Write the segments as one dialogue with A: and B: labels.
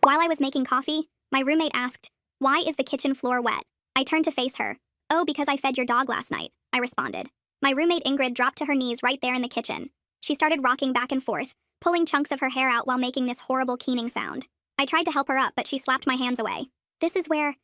A: While I was making coffee, my roommate asked, "Why is the kitchen floor wet?" I turned to face her. "Oh, because I fed your dog last night," I responded. My roommate Ingrid dropped to her knees right there in the kitchen. She started rocking back and forth, pulling chunks of her hair out while making this horrible keening sound. I tried to help her up, but she slapped my hands away. This is where...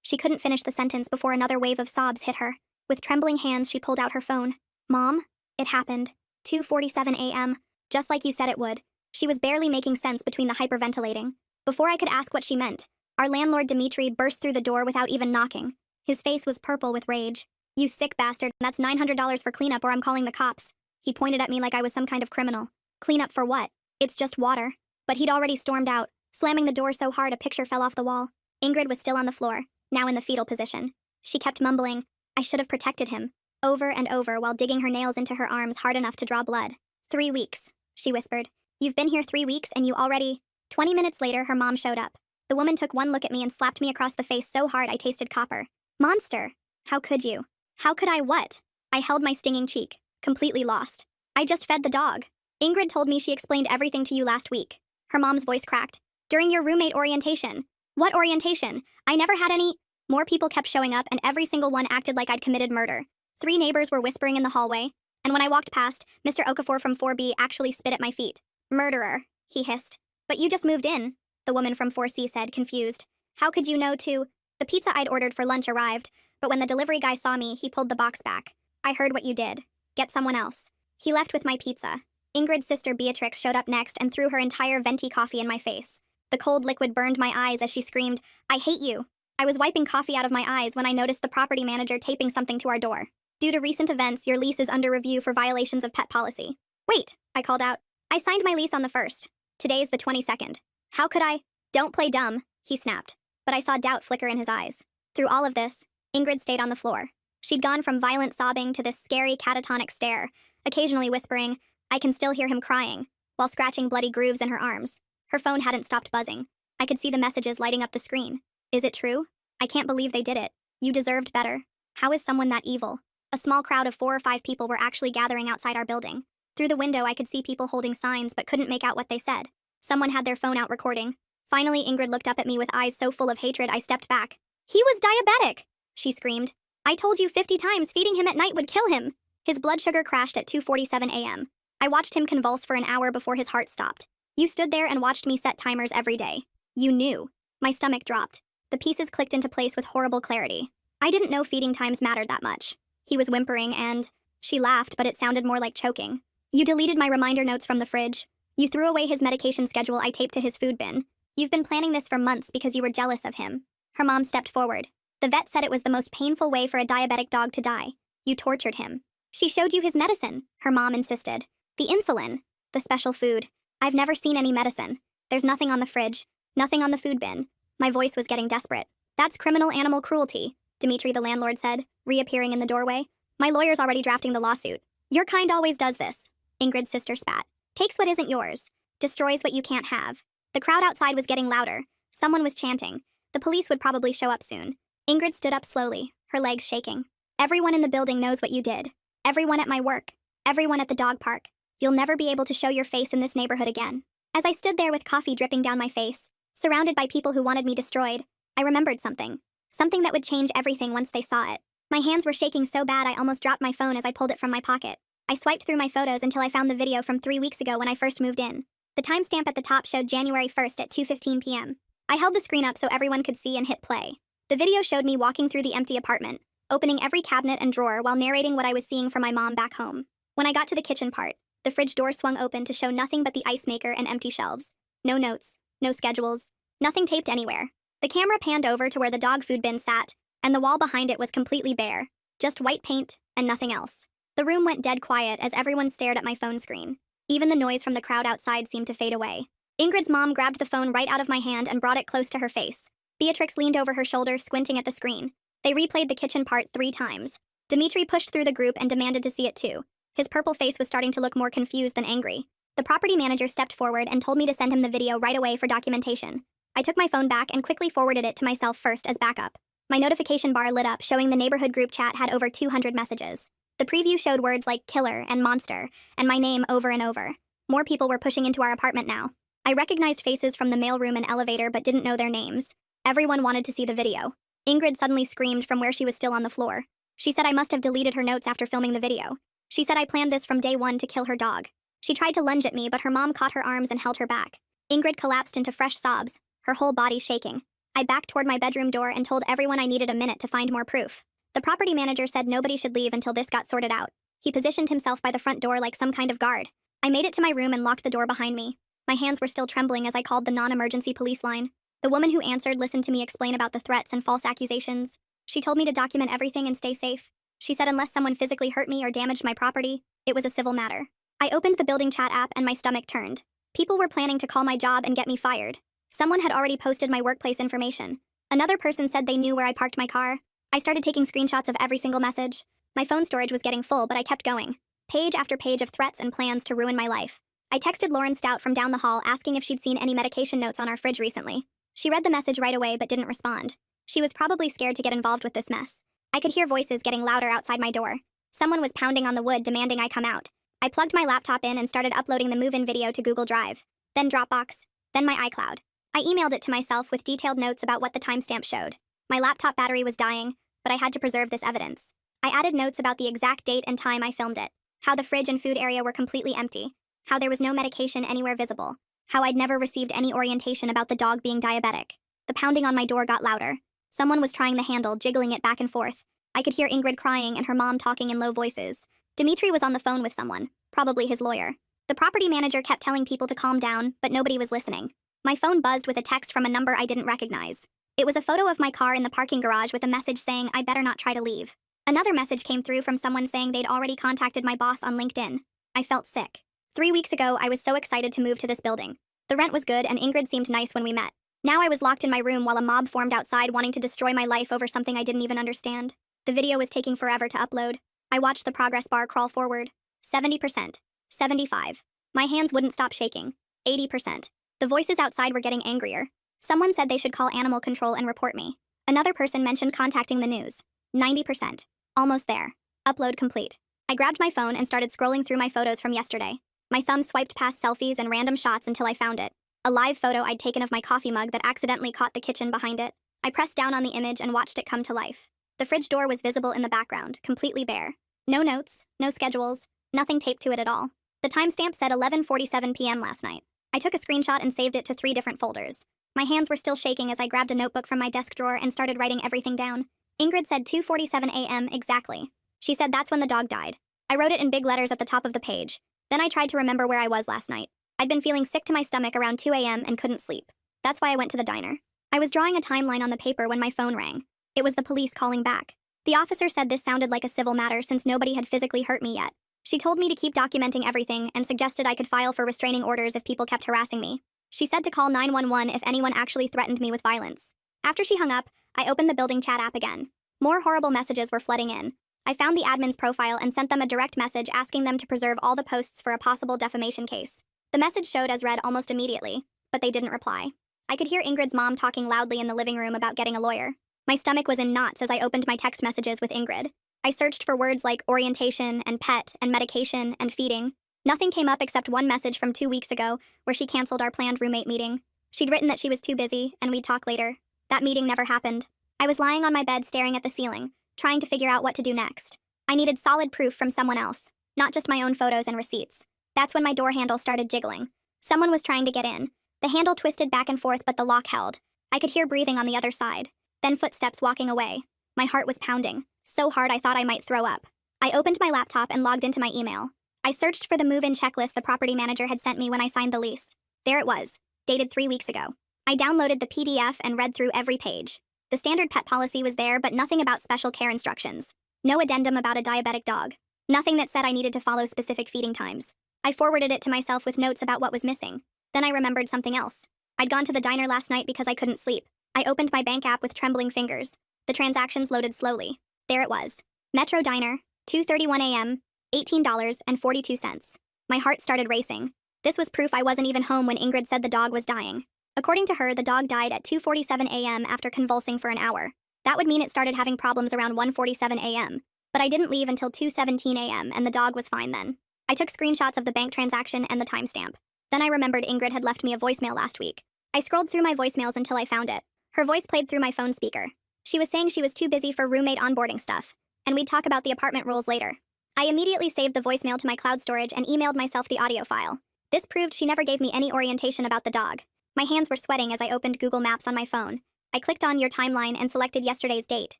A: She couldn't finish the sentence before another wave of sobs hit her. With trembling hands, she pulled out her phone. "Mom, it happened. 2:47 a.m., just like you said it would." She was barely making sense between the hyperventilating. Before I could ask what she meant, our landlord Dimitri burst through the door without even knocking. His face was purple with rage. "You sick bastard, that's $900 for cleanup or I'm calling the cops." He pointed at me like I was some kind of criminal. "Cleanup for what? It's just water." But he'd already stormed out, slamming the door so hard a picture fell off the wall. Ingrid was still on the floor, now in the fetal position. She kept mumbling, "I should have protected him," over and over while digging her nails into her arms hard enough to draw blood. 3 weeks, she whispered. "You've been here 3 weeks and you already..." 20 minutes later, her mom showed up. The woman took one look at me and slapped me across the face so hard I tasted copper. "Monster! How could you?" "How could I what?" I held my stinging cheek, completely lost. "I just fed the dog. Ingrid told me she explained everything to you last week." Her mom's voice cracked. "During your roommate orientation." "What orientation? I never had any..." More people kept showing up and every single one acted like I'd committed murder. 3 neighbors were whispering in the hallway, and when I walked past, Mr. Okafor from 4B actually spit at my feet. "Murderer," he hissed. "But you just moved in," the woman from 4C said, confused. "How could you know to..." The pizza I'd ordered for lunch arrived, but when the delivery guy saw me, he pulled the box back. "I heard what you did. Get someone else." He left with my pizza. Ingrid's sister Beatrix showed up next and threw her entire venti coffee in my face. The cold liquid burned my eyes as she screamed, "I hate you." I was wiping coffee out of my eyes when I noticed the property manager taping something to our door. "Due to recent events, your lease is under review for violations of pet policy." "Wait," I called out. "I signed my lease on the 1st. Today's the 22nd. How could I..." "Don't play dumb," he snapped. But I saw doubt flicker in his eyes. Through all of this, Ingrid stayed on the floor. She'd gone from violent sobbing to this scary catatonic stare, occasionally whispering, "I can still hear him crying," while scratching bloody grooves in her arms. Her phone hadn't stopped buzzing. I could see the messages lighting up the screen. "Is it true? I can't believe they did it. You deserved better. How is someone that evil?" A small crowd of 4 or 5 people were actually gathering outside our building. Through the window, I could see people holding signs but couldn't make out what they said. Someone had their phone out recording. Finally, Ingrid looked up at me with eyes so full of hatred I stepped back. "He was diabetic!" she screamed. "I told you 50 times feeding him at night would kill him." His blood sugar crashed at 2:47 a.m. I watched him convulse for an hour before his heart stopped. "You stood there and watched me set timers every day. You knew." My stomach dropped. The pieces clicked into place with horrible clarity. I didn't know feeding times mattered that much. He was whimpering and... She laughed, but it sounded more like choking. "You deleted my reminder notes from the fridge. You threw away his medication schedule I taped to his food bin. You've been planning this for months because you were jealous of him." Her mom stepped forward. "The vet said it was the most painful way for a diabetic dog to die. You tortured him." "She showed you his medicine," her mom insisted. "The insulin. The special food. I've never seen any medicine. There's nothing on the fridge. Nothing on the food bin." My voice was getting desperate. "That's criminal animal cruelty," Dimitri the landlord said, reappearing in the doorway. "My lawyer's already drafting the lawsuit." "Your kind always does this," Ingrid's sister spat. "Takes what isn't yours. Destroys what you can't have." The crowd outside was getting louder. Someone was chanting. The police would probably show up soon. Ingrid stood up slowly, her legs shaking. "Everyone in the building knows what you did. Everyone at my work. Everyone at the dog park. You'll never be able to show your face in this neighborhood again." As I stood there with coffee dripping down my face, surrounded by people who wanted me destroyed, I remembered something. Something that would change everything once they saw it. My hands were shaking so bad I almost dropped my phone as I pulled it from my pocket. I swiped through my photos until I found the video from 3 weeks ago when I first moved in. The timestamp at the top showed January 1st at 2:15 p.m. I held the screen up so everyone could see and hit play. The video showed me walking through the empty apartment, opening every cabinet and drawer while narrating what I was seeing for my mom back home. When I got to the kitchen part, the fridge door swung open to show nothing but the ice maker and empty shelves. No notes, no schedules, nothing taped anywhere. The camera panned over to where the dog food bin sat, and the wall behind it was completely bare, just white paint and nothing else. The room went dead quiet as everyone stared at my phone screen. Even the noise from the crowd outside seemed to fade away. Ingrid's mom grabbed the phone right out of my hand and brought it close to her face. Beatrix leaned over her shoulder, squinting at the screen. They replayed the kitchen part 3 times. Dimitri pushed through the group and demanded to see it too. His purple face was starting to look more confused than angry. The property manager stepped forward and told me to send him the video right away for documentation. I took my phone back and quickly forwarded it to myself first as backup. My notification bar lit up, showing the neighborhood group chat had over 200 messages. The preview showed words like killer and monster, and my name over and over. More people were pushing into our apartment now. I recognized faces from the mailroom and elevator but didn't know their names. Everyone wanted to see the video. Ingrid suddenly screamed from where she was still on the floor. She said I must have deleted her notes after filming the video. She said I planned this from day one to kill her dog. She tried to lunge at me, but her mom caught her arms and held her back. Ingrid collapsed into fresh sobs, her whole body shaking. I backed toward my bedroom door and told everyone I needed a minute to find more proof. The property manager said nobody should leave until this got sorted out. He positioned himself by the front door like some kind of guard. I made it to my room and locked the door behind me. My hands were still trembling as I called the non-emergency police line. The woman who answered listened to me explain about the threats and false accusations. She told me to document everything and stay safe. She said unless someone physically hurt me or damaged my property, it was a civil matter. I opened the building chat app and my stomach turned. People were planning to call my job and get me fired. Someone had already posted my workplace information. Another person said they knew where I parked my car. I started taking screenshots of every single message. My phone storage was getting full, but I kept going. Page after page of threats and plans to ruin my life. I texted Lauren Stout from down the hall asking if she'd seen any medication notes on our fridge recently. She read the message right away but didn't respond. She was probably scared to get involved with this mess. I could hear voices getting louder outside my door. Someone was pounding on the wood demanding I come out. I plugged my laptop in and started uploading the move-in video to Google Drive, then Dropbox, then my iCloud. I emailed it to myself with detailed notes about what the timestamp showed. My laptop battery was dying, but I had to preserve this evidence. I added notes about the exact date and time I filmed it, how the fridge and food area were completely empty, how there was no medication anywhere visible, how I'd never received any orientation about the dog being diabetic. The pounding on my door got louder. Someone was trying the handle, jiggling it back and forth. I could hear Ingrid crying and her mom talking in low voices. Dimitri was on the phone with someone, probably his lawyer. The property manager kept telling people to calm down, but nobody was listening. My phone buzzed with a text from a number I didn't recognize. It was a photo of my car in the parking garage with a message saying I better not try to leave. Another message came through from someone saying they'd already contacted my boss on LinkedIn. I felt sick. 3 weeks ago, I was so excited to move to this building. The rent was good and Ingrid seemed nice when we met. Now I was locked in my room while a mob formed outside wanting to destroy my life over something I didn't even understand. The video was taking forever to upload. I watched the progress bar crawl forward. 70%. 75. My hands wouldn't stop shaking. 80%. The voices outside were getting angrier. Someone said they should call animal control and report me. Another person mentioned contacting the news. 90%. Almost there. Upload complete. I grabbed my phone and started scrolling through my photos from yesterday. My thumb swiped past selfies and random shots until I found it. A live photo I'd taken of my coffee mug that accidentally caught the kitchen behind it. I pressed down on the image and watched it come to life. The fridge door was visible in the background, completely bare. No notes, no schedules, nothing taped to it at all. The timestamp said 11:47 p.m. last night. I took a screenshot and saved it to 3 different folders. My hands were still shaking as I grabbed a notebook from my desk drawer and started writing everything down. Ingrid said 2:47 a.m. exactly. She said that's when the dog died. I wrote it in big letters at the top of the page. Then I tried to remember where I was last night. I'd been feeling sick to my stomach around 2 a.m. and couldn't sleep. That's why I went to the diner. I was drawing a timeline on the paper when my phone rang. It was the police calling back. The officer said this sounded like a civil matter since nobody had physically hurt me yet. She told me to keep documenting everything and suggested I could file for restraining orders if people kept harassing me. She said to call 911 if anyone actually threatened me with violence. After she hung up, I opened the building chat app again. More horrible messages were flooding in. I found the admin's profile and sent them a direct message asking them to preserve all the posts for a possible defamation case. The message showed as read almost immediately, but they didn't reply. I could hear Ingrid's mom talking loudly in the living room about getting a lawyer. My stomach was in knots as I opened my text messages with Ingrid. I searched for words like orientation and pet and medication and feeding. Nothing came up except one message from 2 weeks ago where she canceled our planned roommate meeting. She'd written that she was too busy and we'd talk later. That meeting never happened. I was lying on my bed staring at the ceiling, trying to figure out what to do next. I needed solid proof from someone else, not just my own photos and receipts. That's when my door handle started jiggling. Someone was trying to get in. The handle twisted back and forth, but the lock held. I could hear breathing on the other side. Then footsteps walking away. My heart was pounding, so hard I thought I might throw up. I opened my laptop and logged into my email. I searched for the move-in checklist the property manager had sent me when I signed the lease. There it was, dated 3 weeks ago. I downloaded the PDF and read through every page. The standard pet policy was there, but nothing about special care instructions. No addendum about a diabetic dog. Nothing that said I needed to follow specific feeding times. I forwarded it to myself with notes about what was missing. Then I remembered something else. I'd gone to the diner last night because I couldn't sleep. I opened my bank app with trembling fingers. The transactions loaded slowly. There it was. Metro Diner, 2:31 a.m., $18.42. My heart started racing. This was proof I wasn't even home when Ingrid said the dog was dying. According to her, the dog died at 2:47 a.m. after convulsing for an hour. That would mean it started having problems around 1:47 a.m. But I didn't leave until 2:17 a.m. and the dog was fine then. I took screenshots of the bank transaction and the timestamp. Then I remembered Ingrid had left me a voicemail last week. I scrolled through my voicemails until I found it. Her voice played through my phone speaker. She was saying she was too busy for roommate onboarding stuff, and we'd talk about the apartment rules later. I immediately saved the voicemail to my cloud storage and emailed myself the audio file. This proved she never gave me any orientation about the dog. My hands were sweating as I opened Google Maps on my phone. I clicked on your timeline and selected yesterday's date.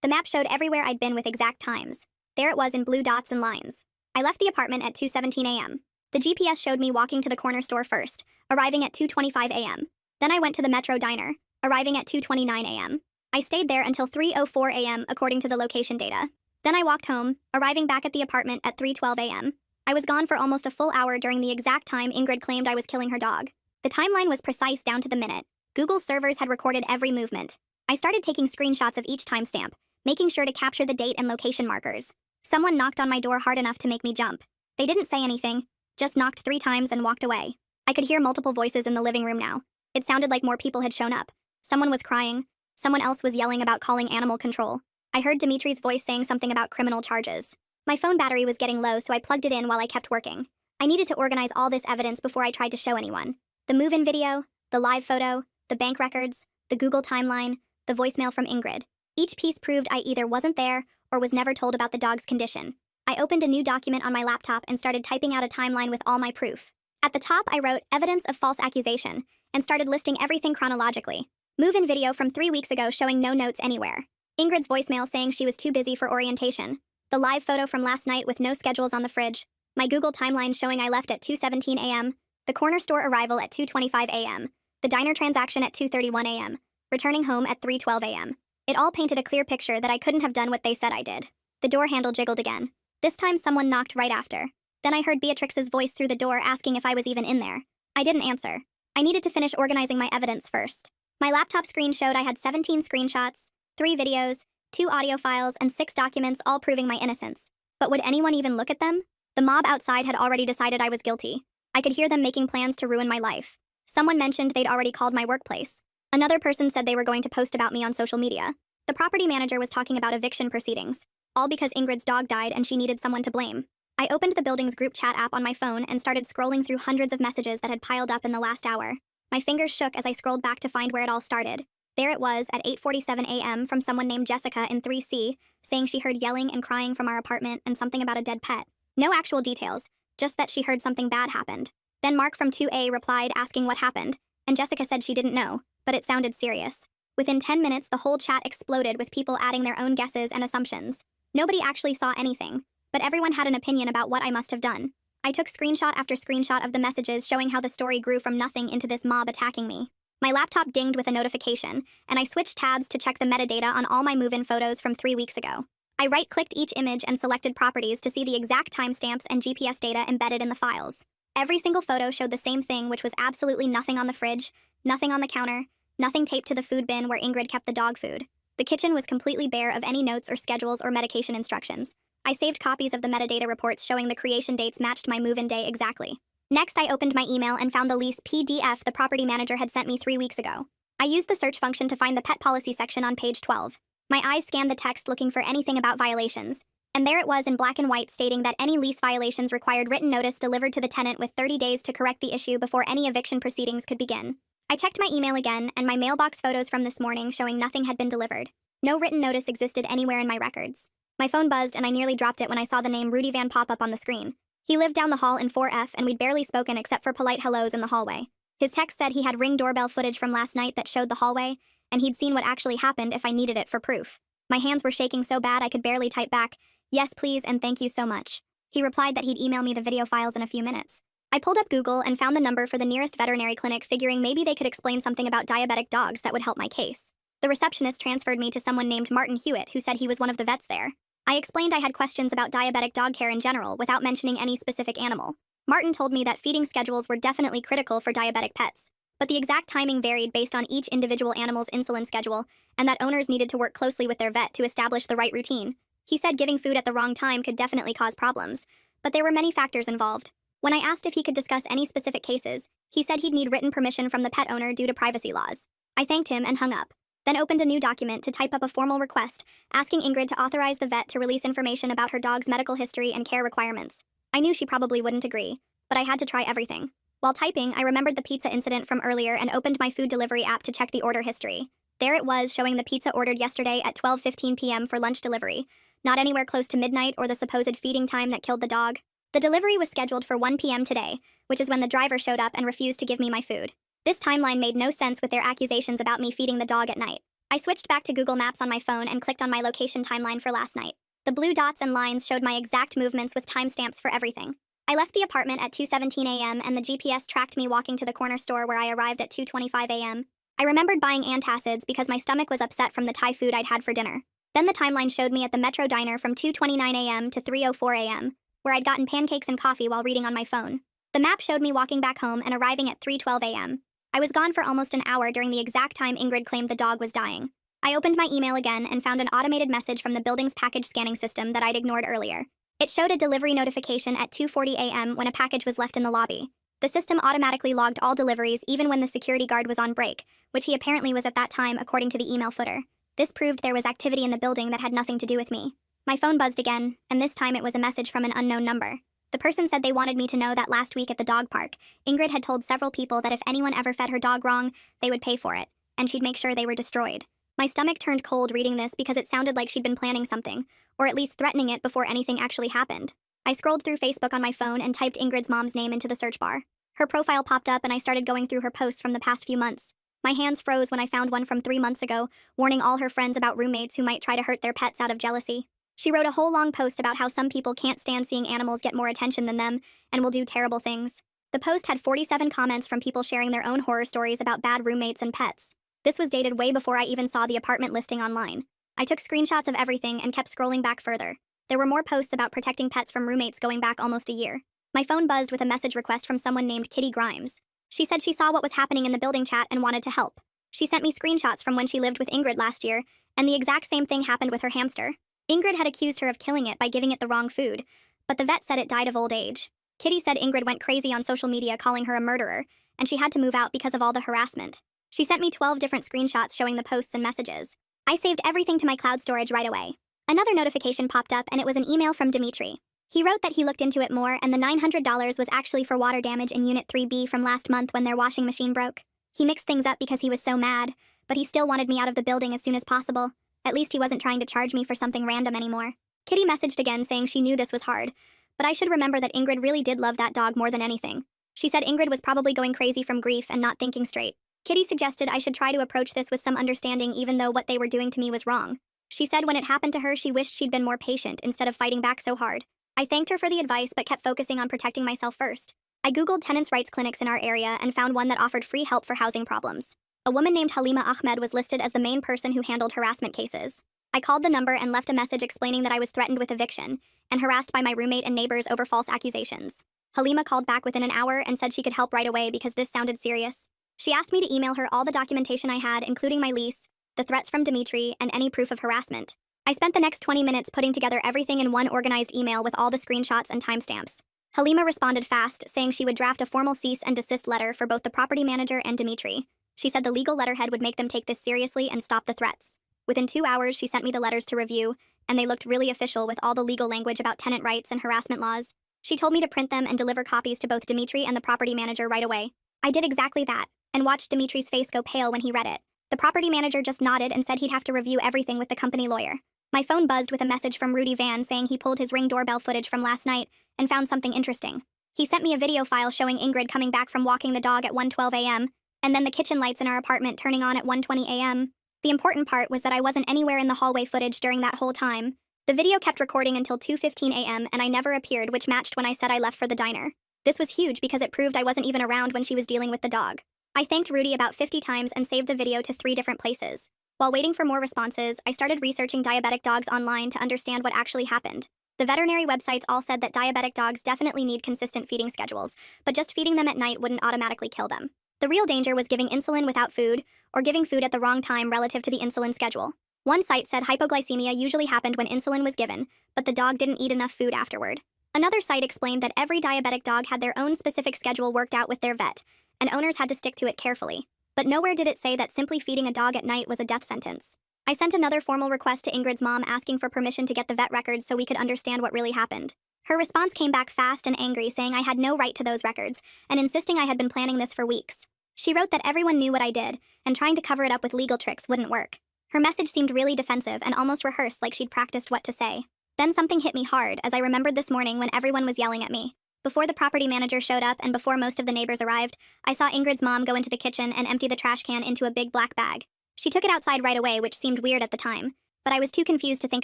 A: The map showed everywhere I'd been with exact times. There it was in blue dots and lines. I left the apartment at 2:17 a.m. The GPS showed me walking to the corner store first, arriving at 2:25 a.m. Then I went to the Metro Diner, arriving at 2:29 a.m. I stayed there until 3:04 a.m. according to the location data. Then I walked home, arriving back at the apartment at 3:12 a.m. I was gone for almost a full hour during the exact time Ingrid claimed I was killing her dog. The timeline was precise down to the minute. Google's servers had recorded every movement. I started taking screenshots of each timestamp, making sure to capture the date and location markers. Someone knocked on my door hard enough to make me jump. They didn't say anything, just knocked 3 times and walked away. I could hear multiple voices in the living room now. It sounded like more people had shown up. Someone was crying. Someone else was yelling about calling animal control. I heard Dimitri's voice saying something about criminal charges. My phone battery was getting low, so I plugged it in while I kept working. I needed to organize all this evidence before I tried to show anyone. The move-in video, the live photo, the bank records, the Google timeline, the voicemail from Ingrid. Each piece proved I either wasn't there or was never told about the dog's condition. I opened a new document on my laptop and started typing out a timeline with all my proof. At the top, I wrote evidence of false accusation and started listing everything chronologically. Move-in video from 3 weeks ago showing no notes anywhere. Ingrid's voicemail saying she was too busy for orientation. The live photo from last night with no schedules on the fridge. My Google timeline showing I left at 2:17 a.m. The corner store arrival at 2:25 a.m. The diner transaction at 2:31 a.m. Returning home at 3:12 a.m. It all painted a clear picture that I couldn't have done what they said I did. The door handle jiggled again. This time someone knocked right after. Then I heard Beatrix's voice through the door asking if I was even in there. I didn't answer. I needed to finish organizing my evidence first. My laptop screen showed I had 17 screenshots, 3 videos, 2 audio files, and 6 documents all proving my innocence. But would anyone even look at them? The mob outside had already decided I was guilty. I could hear them making plans to ruin my life. Someone mentioned they'd already called my workplace. Another person said they were going to post about me on social media. The property manager was talking about eviction proceedings, all because Ingrid's dog died and she needed someone to blame. I opened the building's group chat app on my phone and started scrolling through hundreds of messages that had piled up in the last hour. My fingers shook as I scrolled back to find where it all started. There it was at 8:47 a.m. from someone named Jessica in 3C, saying she heard yelling and crying from our apartment and something about a dead pet. No actual details, just that she heard something bad happened. Then Mark from 2A replied asking what happened, and Jessica said she didn't know, but it sounded serious. Within 10 minutes, the whole chat exploded with people adding their own guesses and assumptions. Nobody actually saw anything, but everyone had an opinion about what I must have done. I took screenshot after screenshot of the messages showing how the story grew from nothing into this mob attacking me. My laptop dinged with a notification, and I switched tabs to check the metadata on all my move-in photos from 3 weeks ago. I right-clicked each image and selected properties to see the exact timestamps and GPS data embedded in the files. Every single photo showed the same thing, which was absolutely nothing on the fridge, nothing on the counter, nothing taped to the food bin where Ingrid kept the dog food. The kitchen was completely bare of any notes or schedules or medication instructions. I saved copies of the metadata reports showing the creation dates matched my move-in day exactly. Next, I opened my email and found the lease PDF the property manager had sent me 3 weeks ago. I used the search function to find the pet policy section on page 12. My eyes scanned the text looking for anything about violations, and there it was in black and white stating that any lease violations required written notice delivered to the tenant with 30 days to correct the issue before any eviction proceedings could begin. I checked my email again and my mailbox photos from this morning showing nothing had been delivered. No written notice existed anywhere in my records. My phone buzzed and I nearly dropped it when I saw the name Rudy Van pop up on the screen. He lived down the hall in 4F and we'd barely spoken except for polite hellos in the hallway. His text said he had Ring doorbell footage from last night that showed the hallway, and he'd seen what actually happened if I needed it for proof. My hands were shaking so bad I could barely type back, "Yes, please, and thank you so much." He replied that he'd email me the video files in a few minutes. I pulled up Google and found the number for the nearest veterinary clinic, figuring maybe they could explain something about diabetic dogs that would help my case. The receptionist transferred me to someone named Martin Hewitt, who said he was one of the vets there. I explained I had questions about diabetic dog care in general without mentioning any specific animal. Martin told me that feeding schedules were definitely critical for diabetic pets, but the exact timing varied based on each individual animal's insulin schedule, and that owners needed to work closely with their vet to establish the right routine. He said giving food at the wrong time could definitely cause problems, but there were many factors involved. When I asked if he could discuss any specific cases, he said he'd need written permission from the pet owner due to privacy laws. I thanked him and hung up, then opened a new document to type up a formal request asking Ingrid to authorize the vet to release information about her dog's medical history and care requirements. I knew she probably wouldn't agree, but I had to try everything. While typing, I remembered the pizza incident from earlier and opened my food delivery app to check the order history. There it was, showing the pizza ordered yesterday at 12:15 p.m. for lunch delivery, not anywhere close to midnight or the supposed feeding time that killed the dog. The delivery was scheduled for 1 p.m. today, which is when the driver showed up and refused to give me my food. This timeline made no sense with their accusations about me feeding the dog at night. I switched back to Google Maps on my phone and clicked on my location timeline for last night. The blue dots and lines showed my exact movements with timestamps for everything. I left the apartment at 2:17 a.m. and the GPS tracked me walking to the corner store where I arrived at 2:25 a.m. I remembered buying antacids because my stomach was upset from the Thai food I'd had for dinner. Then the timeline showed me at the Metro Diner from 2:29 a.m. to 3:04 a.m., where I'd gotten pancakes and coffee while reading on my phone. The map showed me walking back home and arriving at 3:12 a.m. I was gone for almost an hour during the exact time Ingrid claimed the dog was dying. I opened my email again and found an automated message from the building's package scanning system that I'd ignored earlier. It showed a delivery notification at 2:40 a.m. when a package was left in the lobby. The system automatically logged all deliveries even when the security guard was on break, which he apparently was at that time according to the email footer. This proved there was activity in the building that had nothing to do with me. My phone buzzed again, and this time it was a message from an unknown number. The person said they wanted me to know that last week at the dog park, Ingrid had told several people that if anyone ever fed her dog wrong, they would pay for it, and she'd make sure they were destroyed. My stomach turned cold reading this because it sounded like she'd been planning something, or at least threatening it before anything actually happened. I scrolled through Facebook on my phone and typed Ingrid's mom's name into the search bar. Her profile popped up and I started going through her posts from the past few months. My hands froze when I found one from 3 months ago, warning all her friends about roommates who might try to hurt their pets out of jealousy. She wrote a whole long post about how some people can't stand seeing animals get more attention than them and will do terrible things. The post had 47 comments from people sharing their own horror stories about bad roommates and pets. This was dated way before I even saw the apartment listing online. I took screenshots of everything and kept scrolling back further. There were more posts about protecting pets from roommates going back almost a year. My phone buzzed with a message request from someone named Kitty Grimes. She said she saw what was happening in the building chat and wanted to help. She sent me screenshots from when she lived with Ingrid last year, and the exact same thing happened with her hamster. Ingrid had accused her of killing it by giving it the wrong food, but the vet said it died of old age. Kitty said Ingrid went crazy on social media calling her a murderer, and she had to move out because of all the harassment. She sent me 12 different screenshots showing the posts and messages. I saved everything to my cloud storage right away. Another notification popped up and it was an email from Dimitri. He wrote that he looked into it more and the $900 was actually for water damage in Unit 3B from last month when their washing machine broke. He mixed things up because he was so mad, but he still wanted me out of the building as soon as possible. At least he wasn't trying to charge me for something random anymore. Kitty messaged again saying she knew this was hard, but I should remember that Ingrid really did love that dog more than anything. She said Ingrid was probably going crazy from grief and not thinking straight. Kitty suggested I should try to approach this with some understanding even though what they were doing to me was wrong. She said when it happened to her she wished she'd been more patient instead of fighting back so hard. I thanked her for the advice but kept focusing on protecting myself first. I googled tenants' rights clinics in our area and found one that offered free help for housing problems. A woman named Halima Ahmed was listed as the main person who handled harassment cases. I called the number and left a message explaining that I was threatened with eviction and harassed by my roommate and neighbors over false accusations. Halima called back within an hour and said she could help right away because this sounded serious. She asked me to email her all the documentation I had, including my lease, the threats from Dimitri, and any proof of harassment. I spent the next 20 minutes putting together everything in one organized email with all the screenshots and timestamps. Halima responded fast, saying she would draft a formal cease and desist letter for both the property manager and Dimitri. She said the legal letterhead would make them take this seriously and stop the threats. Within 2 hours, she sent me the letters to review, and they looked really official with all the legal language about tenant rights and harassment laws. She told me to print them and deliver copies to both Dimitri and the property manager right away. I did exactly that, and watched Dimitri's face go pale when he read it. The property manager just nodded and said he'd have to review everything with the company lawyer. My phone buzzed with a message from Rudy Van saying he pulled his Ring doorbell footage from last night and found something interesting. He sent me a video file showing Ingrid coming back from walking the dog at 1:12 a.m., and then the kitchen lights in our apartment turning on at 1:20 a.m. The important part was that I wasn't anywhere in the hallway footage during that whole time. The video kept recording until 2:15 a.m. and I never appeared, which matched when I said I left for the diner. This was huge because it proved I wasn't even around when she was dealing with the dog. I thanked Rudy about 50 times and saved the video to 3 different places. While waiting for more responses, I started researching diabetic dogs online to understand what actually happened. The veterinary websites all said that diabetic dogs definitely need consistent feeding schedules, but just feeding them at night wouldn't automatically kill them. The real danger was giving insulin without food, or giving food at the wrong time relative to the insulin schedule. One site said hypoglycemia usually happened when insulin was given, but the dog didn't eat enough food afterward. Another site explained that every diabetic dog had their own specific schedule worked out with their vet, and owners had to stick to it carefully. But nowhere did it say that simply feeding a dog at night was a death sentence. I sent another formal request to Ingrid's mom asking for permission to get the vet records so we could understand what really happened. Her response came back fast and angry, saying I had no right to those records, and insisting I had been planning this for weeks. She wrote that everyone knew what I did, and trying to cover it up with legal tricks wouldn't work. Her message seemed really defensive and almost rehearsed, like she'd practiced what to say. Then something hit me hard as I remembered this morning when everyone was yelling at me. Before the property manager showed up and before most of the neighbors arrived, I saw Ingrid's mom go into the kitchen and empty the trash can into a big black bag. She took it outside right away, which seemed weird at the time, but I was too confused to think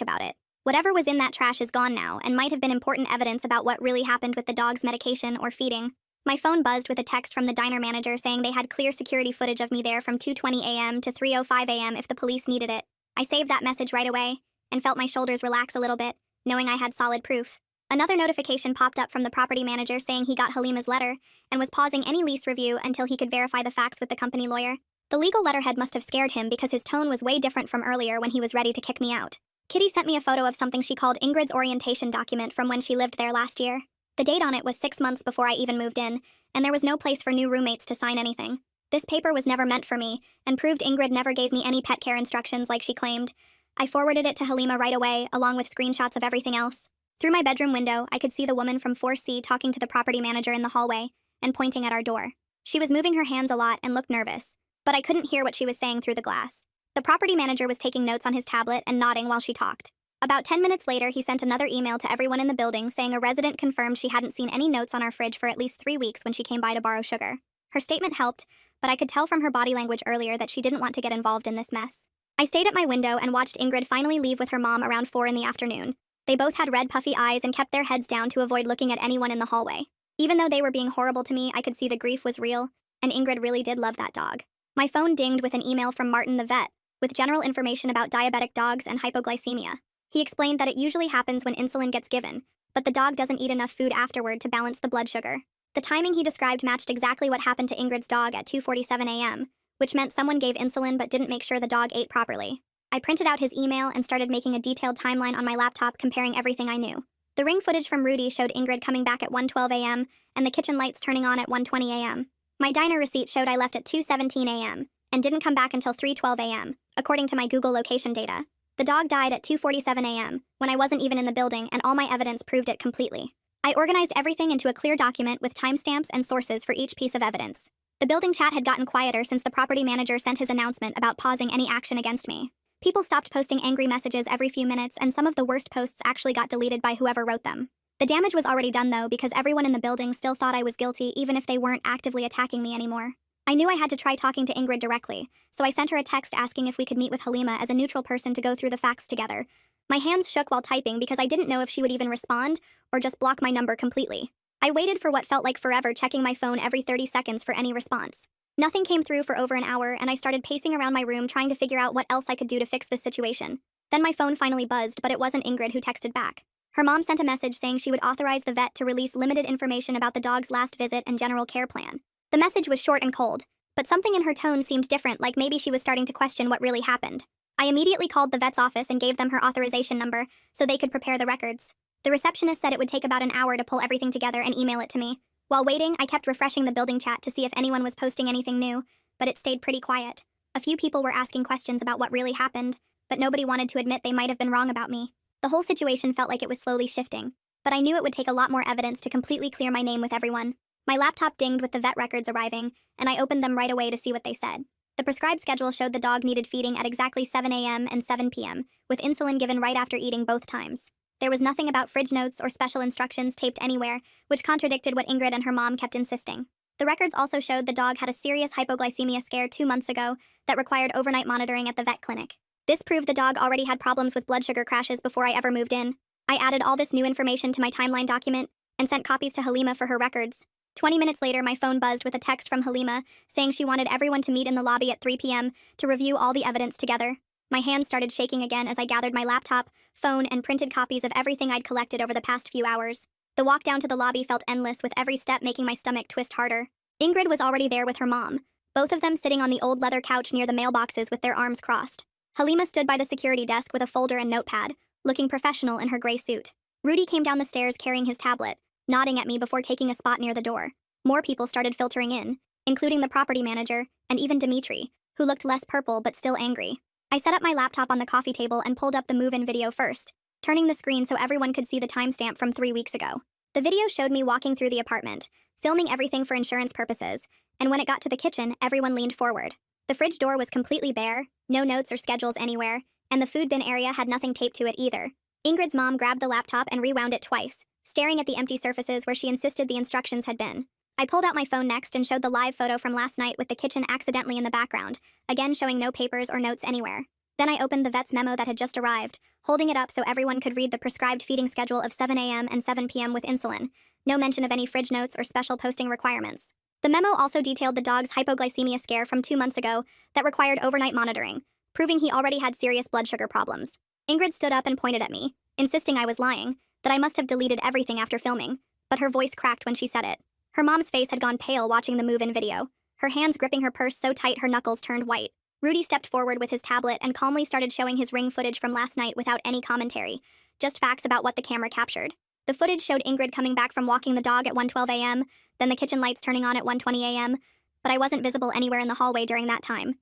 A: about it. Whatever was in that trash is gone now and might have been important evidence about what really happened with the dog's medication or feeding. My phone buzzed with a text from the diner manager saying they had clear security footage of me there from 2:20 a.m. to 3:05 a.m. if the police needed it. I saved that message right away and felt my shoulders relax a little bit, knowing I had solid proof. Another notification popped up from the property manager saying he got Halima's letter and was pausing any lease review until he could verify the facts with the company lawyer. The legal letterhead must have scared him because his tone was way different from earlier when he was ready to kick me out. Kitty sent me a photo of something she called Ingrid's orientation document from when she lived there last year. The date on it was 6 months before I even moved in, and there was no place for new roommates to sign anything. This paper was never meant for me, and proved Ingrid never gave me any pet care instructions like she claimed. I forwarded it to Halima right away, along with screenshots of everything else. Through my bedroom window, I could see the woman from 4C talking to the property manager in the hallway and pointing at our door. She was moving her hands a lot and looked nervous, but I couldn't hear what she was saying through the glass. The property manager was taking notes on his tablet and nodding while she talked. About 10 minutes later, he sent another email to everyone in the building saying a resident confirmed she hadn't seen any notes on our fridge for at least 3 weeks when she came by to borrow sugar. Her statement helped, but I could tell from her body language earlier that she didn't want to get involved in this mess. I stayed at my window and watched Ingrid finally leave with her mom around 4 in the afternoon. They both had red puffy eyes and kept their heads down to avoid looking at anyone in the hallway. Even though they were being horrible to me, I could see the grief was real, and Ingrid really did love that dog. My phone dinged with an email from Martin the vet, with general information about diabetic dogs and hypoglycemia. He explained that it usually happens when insulin gets given, but the dog doesn't eat enough food afterward to balance the blood sugar. The timing he described matched exactly what happened to Ingrid's dog at 2:47 a.m., which meant someone gave insulin but didn't make sure the dog ate properly. I printed out his email and started making a detailed timeline on my laptop comparing everything I knew. The ring footage from Rudy showed Ingrid coming back at 1:12 a.m. and the kitchen lights turning on at 1:20 a.m. My diner receipt showed I left at 2:17 a.m. and didn't come back until 3:12 a.m., according to my Google location data. The dog died at 2:47 a.m., when I wasn't even in the building, and all my evidence proved it completely. I organized everything into a clear document with timestamps and sources for each piece of evidence. The building chat had gotten quieter since the property manager sent his announcement about pausing any action against me. People stopped posting angry messages every few minutes, and some of the worst posts actually got deleted by whoever wrote them. The damage was already done, though, because everyone in the building still thought I was guilty even if they weren't actively attacking me anymore. I knew I had to try talking to Ingrid directly, so I sent her a text asking if we could meet with Halima as a neutral person to go through the facts together. My hands shook while typing because I didn't know if she would even respond or just block my number completely. I waited for what felt like forever, checking my phone every 30 seconds for any response. Nothing came through for over an hour, and I started pacing around my room trying to figure out what else I could do to fix this situation. Then my phone finally buzzed, but it wasn't Ingrid who texted back. Her mom sent a message saying she would authorize the vet to release limited information about the dog's last visit and general care plan. The message was short and cold, but something in her tone seemed different, like maybe she was starting to question what really happened. I immediately called the vet's office and gave them her authorization number so they could prepare the records. The receptionist said it would take about an hour to pull everything together and email it to me. While waiting, I kept refreshing the building chat to see if anyone was posting anything new, but it stayed pretty quiet. A few people were asking questions about what really happened, but nobody wanted to admit they might have been wrong about me. The whole situation felt like it was slowly shifting, but I knew it would take a lot more evidence to completely clear my name with everyone. My laptop dinged with the vet records arriving, and I opened them right away to see what they said. The prescribed schedule showed the dog needed feeding at exactly 7 a.m. and 7 p.m., with insulin given right after eating both times. There was nothing about fridge notes or special instructions taped anywhere, which contradicted what Ingrid and her mom kept insisting. The records also showed the dog had a serious hypoglycemia scare 2 months ago that required overnight monitoring at the vet clinic. This proved the dog already had problems with blood sugar crashes before I ever moved in. I added all this new information to my timeline document and sent copies to Halima for her records. 20 minutes later, my phone buzzed with a text from Halima saying she wanted everyone to meet in the lobby at 3 p.m. to review all the evidence together. My hands started shaking again as I gathered my laptop, phone, and printed copies of everything I'd collected over the past few hours. The walk down to the lobby felt endless, with every step making my stomach twist harder. Ingrid was already there with her mom, both of them sitting on the old leather couch near the mailboxes with their arms crossed. Halima stood by the security desk with a folder and notepad, looking professional in her gray suit. Rudy came down the stairs carrying his tablet, nodding at me before taking a spot near the door. More people started filtering in, including the property manager and even Dimitri, who looked less purple but still angry. I set up my laptop on the coffee table and pulled up the move-in video first, turning the screen so everyone could see the timestamp from 3 weeks ago. The video showed me walking through the apartment, filming everything for insurance purposes, and when it got to the kitchen, everyone leaned forward. The fridge door was completely bare, no notes or schedules anywhere, and the food bin area had nothing taped to it either. Ingrid's mom grabbed the laptop and rewound it twice, staring at the empty surfaces where she insisted the instructions had been. I pulled out my phone next and showed the live photo from last night with the kitchen accidentally in the background, again showing no papers or notes anywhere. Then I opened the vet's memo that had just arrived, holding it up so everyone could read the prescribed feeding schedule of 7 a.m. and 7 p.m. with insulin, no mention of any fridge notes or special posting requirements. The memo also detailed the dog's hypoglycemia scare from 2 months ago that required overnight monitoring, proving he already had serious blood sugar problems. Ingrid stood up and pointed at me, insisting I was lying, that I must have deleted everything after filming, but her voice cracked when she said it. Her mom's face had gone pale watching the move-in video, her hands gripping her purse so tight her knuckles turned white. Rudy stepped forward with his tablet and calmly started showing his ring footage from last night without any commentary, just facts about what the camera captured. The footage showed Ingrid coming back from walking the dog at 1:12 a.m., then the kitchen lights turning on at 1:20 a.m., but I wasn't visible anywhere in the hallway during that time.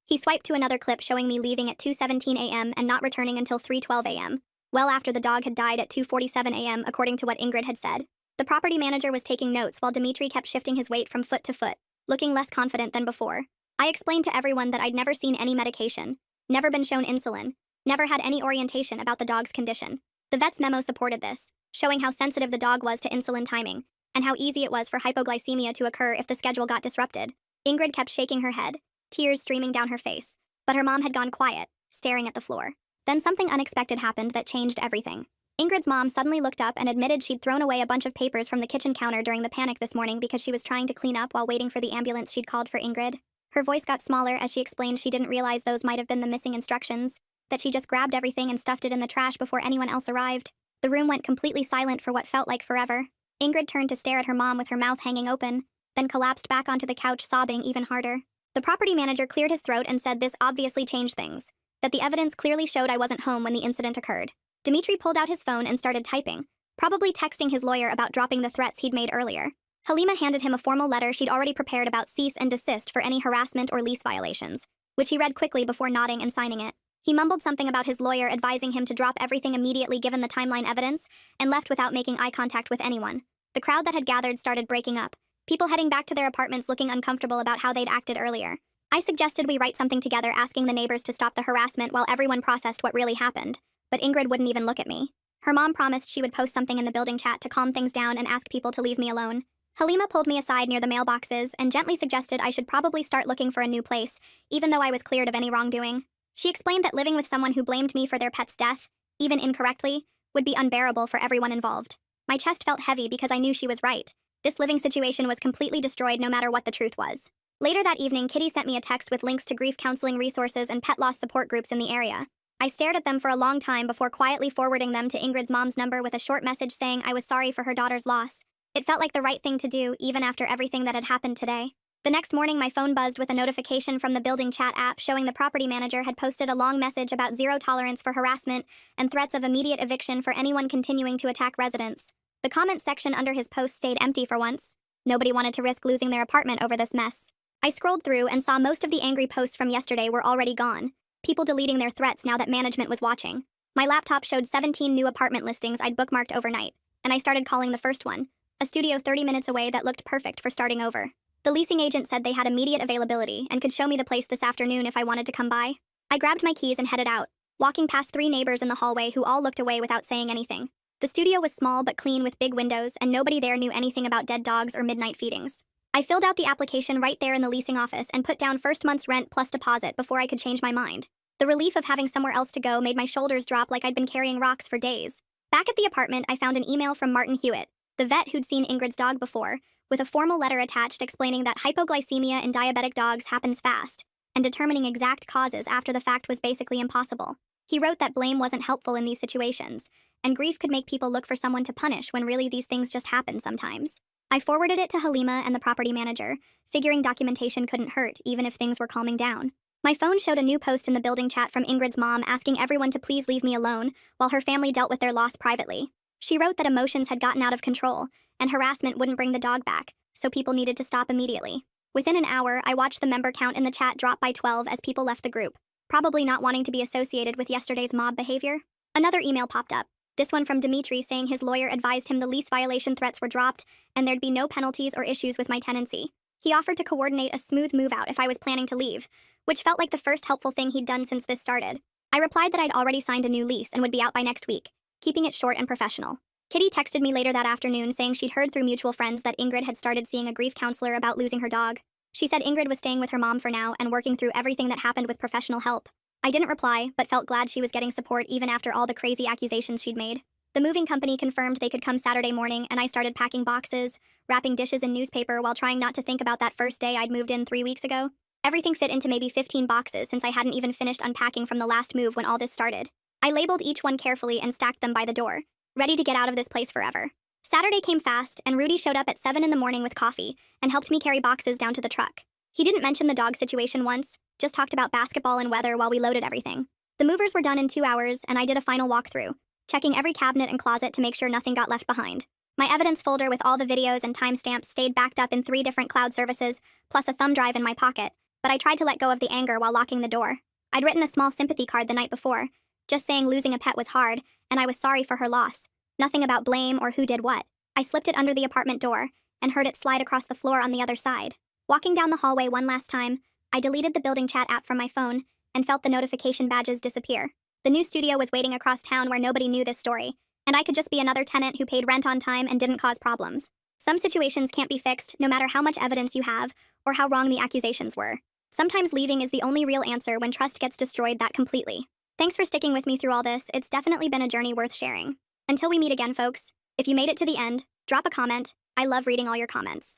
A: He swiped to another clip showing me leaving at 2:17 a.m. and not returning until 3:12 a.m., well after the dog had died at 2:47 a.m. according to what Ingrid had said. The property manager was taking notes while Dimitri kept shifting his weight from foot to foot, looking less confident than before. I explained to everyone that I'd never seen any medication, never been shown insulin, never had any orientation about the dog's condition. The vet's memo supported this, showing how sensitive the dog was to insulin timing, and how easy it was for hypoglycemia to occur if the schedule got disrupted. Ingrid kept shaking her head, tears streaming down her face, but her mom had gone quiet, staring at the floor. Then something unexpected happened that changed everything. Ingrid's mom suddenly looked up and admitted she'd thrown away a bunch of papers from the kitchen counter during the panic this morning because she was trying to clean up while waiting for the ambulance she'd called for Ingrid. Her voice got smaller as she explained she didn't realize those might have been the missing instructions, that she just grabbed everything and stuffed it in the trash before anyone else arrived. The room went completely silent for what felt like forever. Ingrid turned to stare at her mom with her mouth hanging open, then collapsed back onto the couch sobbing even harder. The property manager cleared his throat and said this obviously changed things, that the evidence clearly showed I wasn't home when the incident occurred. Dimitri pulled out his phone and started typing, probably texting his lawyer about dropping the threats he'd made earlier. Halima handed him a formal letter she'd already prepared about cease and desist for any harassment or lease violations, which he read quickly before nodding and signing it. He mumbled something about his lawyer advising him to drop everything immediately given the timeline evidence, and left without making eye contact with anyone. The crowd that had gathered started breaking up, people heading back to their apartments looking uncomfortable about how they'd acted earlier. I suggested we write something together asking the neighbors to stop the harassment while everyone processed what really happened, but Ingrid wouldn't even look at me. Her mom promised she would post something in the building chat to calm things down and ask people to leave me alone. Halima pulled me aside near the mailboxes and gently suggested I should probably start looking for a new place, even though I was cleared of any wrongdoing. She explained that living with someone who blamed me for their pet's death, even incorrectly, would be unbearable for everyone involved. My chest felt heavy because I knew she was right. This living situation was completely destroyed no matter what the truth was. Later that evening, Kitty sent me a text with links to grief counseling resources and pet loss support groups in the area. I stared at them for a long time before quietly forwarding them to Ingrid's mom's number with a short message saying I was sorry for her daughter's loss. It felt like the right thing to do, even after everything that had happened today. The next morning, my phone buzzed with a notification from the building chat app showing the property manager had posted a long message about zero tolerance for harassment and threats of immediate eviction for anyone continuing to attack residents. The comment section under his post stayed empty for once. Nobody wanted to risk losing their apartment over this mess. I scrolled through and saw most of the angry posts from yesterday were already gone, people deleting their threats now that management was watching. My laptop showed 17 new apartment listings I'd bookmarked overnight, and I started calling the first one, a studio 30 minutes away that looked perfect for starting over. The leasing agent said they had immediate availability and could show me the place this afternoon if I wanted to come by. I grabbed my keys and headed out, walking past 3 neighbors in the hallway who all looked away without saying anything. The studio was small but clean with big windows, and nobody there knew anything about dead dogs or midnight feedings. I filled out the application right there in the leasing office and put down first month's rent plus deposit before I could change my mind. The relief of having somewhere else to go made my shoulders drop like I'd been carrying rocks for days. Back at the apartment, I found an email from Martin Hewitt, the vet who'd seen Ingrid's dog before, with a formal letter attached explaining that hypoglycemia in diabetic dogs happens fast, and determining exact causes after the fact was basically impossible. He wrote that blame wasn't helpful in these situations, and grief could make people look for someone to punish when really these things just happen sometimes. I forwarded it to Halima and the property manager, figuring documentation couldn't hurt even if things were calming down. My phone showed a new post in the building chat from Ingrid's mom asking everyone to please leave me alone while her family dealt with their loss privately. She wrote that emotions had gotten out of control, and harassment wouldn't bring the dog back, so people needed to stop immediately. Within an hour, I watched the member count in the chat drop by 12 as people left the group, probably not wanting to be associated with yesterday's mob behavior. Another email popped up, this one from Dimitri saying his lawyer advised him the lease violation threats were dropped and there'd be no penalties or issues with my tenancy. He offered to coordinate a smooth move out if I was planning to leave, which felt like the first helpful thing he'd done since this started. I replied that I'd already signed a new lease and would be out by next week, keeping it short and professional. Kitty texted me later that afternoon saying she'd heard through mutual friends that Ingrid had started seeing a grief counselor about losing her dog. She said Ingrid was staying with her mom for now and working through everything that happened with professional help. I didn't reply, but felt glad she was getting support even after all the crazy accusations she'd made. The moving company confirmed they could come Saturday morning, and I started packing boxes, wrapping dishes in newspaper while trying not to think about that first day I'd moved in 3 weeks ago. Everything fit into maybe 15 boxes since I hadn't even finished unpacking from the last move when all this started. I labeled each one carefully and stacked them by the door, ready to get out of this place forever. Saturday came fast, and Rudy showed up at 7 in the morning with coffee and helped me carry boxes down to the truck. He didn't mention the dog situation once, just talked about basketball and weather while we loaded everything. The movers were done in 2 hours, and I did a final walkthrough, checking every cabinet and closet to make sure nothing got left behind. My evidence folder with all the videos and timestamps stayed backed up in 3 different cloud services, plus a thumb drive in my pocket, but I tried to let go of the anger while locking the door. I'd written a small sympathy card the night before, just saying losing a pet was hard, and I was sorry for her loss. Nothing about blame or who did what. I slipped it under the apartment door, and heard it slide across the floor on the other side. Walking down the hallway one last time, I deleted the building chat app from my phone, and felt the notification badges disappear. The new studio was waiting across town where nobody knew this story, and I could just be another tenant who paid rent on time and didn't cause problems. Some situations can't be fixed no matter how much evidence you have or how wrong the accusations were. Sometimes leaving is the only real answer when trust gets destroyed that completely. Thanks for sticking with me through all this. It's definitely been a journey worth sharing. Until we meet again, folks, if you made it to the end, drop a comment. I love reading all your comments.